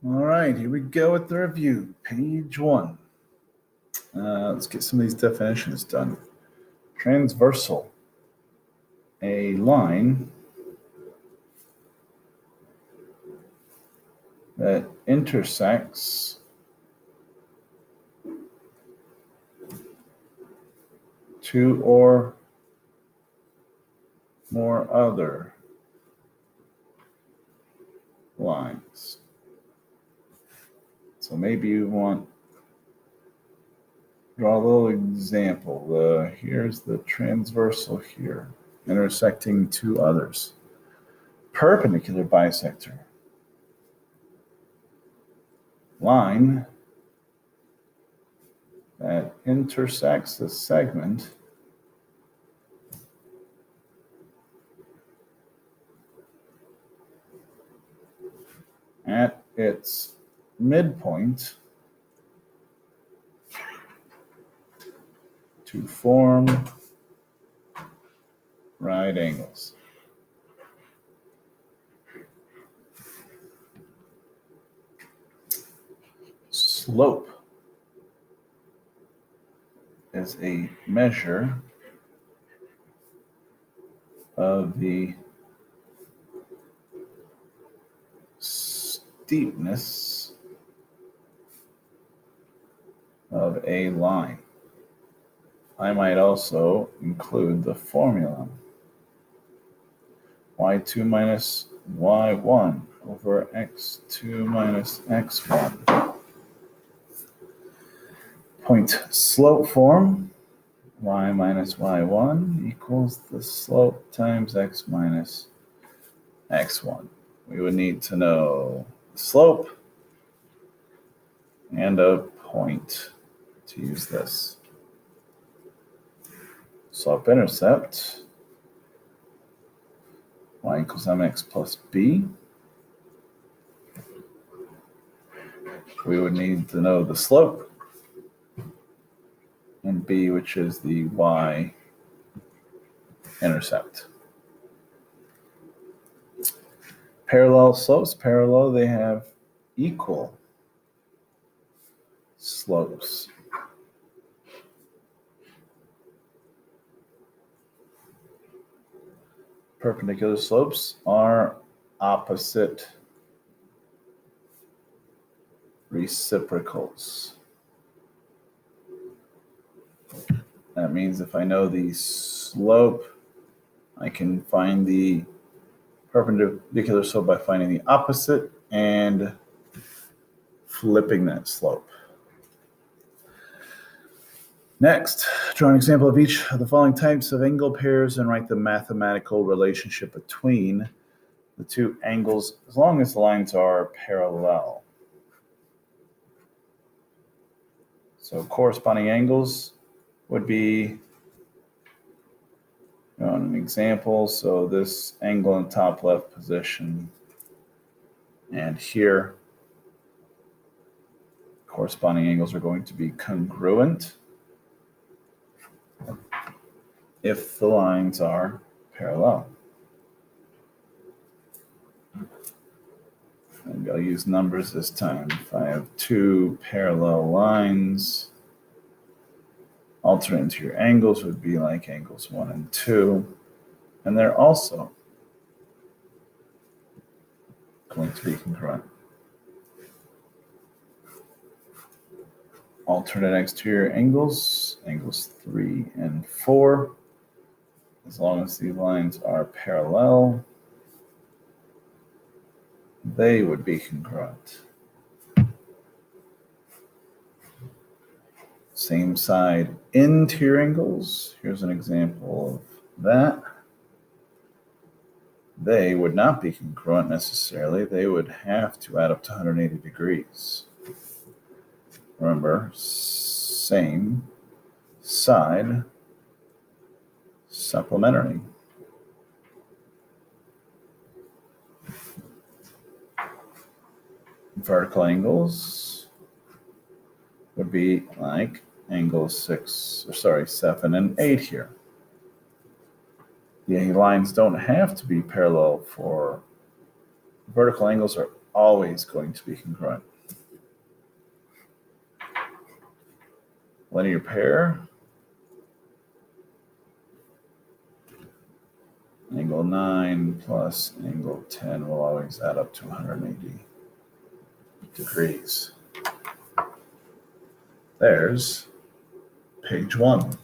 All right, here we go with the review. Page 1. Let's get some of these definitions done. Transversal. A line that intersects two or more other lines. So maybe you want to draw a little example. Here's the transversal here, intersecting two others. Perpendicular bisector. Line that intersects the segment at its midpoint to form right angles. Slope is a measure of the steepness of a line. I might also include the formula. y2 minus y1 over x2 minus x1. Point slope form, y minus y1 equals the slope times x minus x1. We would need to know the slope and a point to use this. Slope-intercept, y equals mx plus b. We would need to know the slope and b, which is the y-intercept. Parallel slopes, they have equal slopes. Perpendicular slopes are opposite reciprocals. That means if I know the slope, I can find the perpendicular slope by finding the opposite and flipping that slope. Next, draw an example of each of the following types of angle pairs and write the mathematical relationship between the two angles as long as the lines are parallel. So corresponding angles would be an example. So this angle in the top left position and here, corresponding angles are going to be congruent if the lines are parallel. And I'll use numbers this time. If I have two parallel lines, alternate interior angles would be like angles 1 and 2, and they're also going to be congruent. Alternate exterior angles, angles 3 and 4, as long as the lines are parallel, they would be congruent. Same side interior angles, here's an example of that. They would not be congruent necessarily. They would have to add up to 180 degrees. Remember, same side supplementary. Vertical angles would be like angles 7 and 8 here. The lines don't have to be parallel for vertical angles are always going to be congruent. Linear pair. Angle 9 plus angle 10 will always add up to 180 degrees. There's page 1.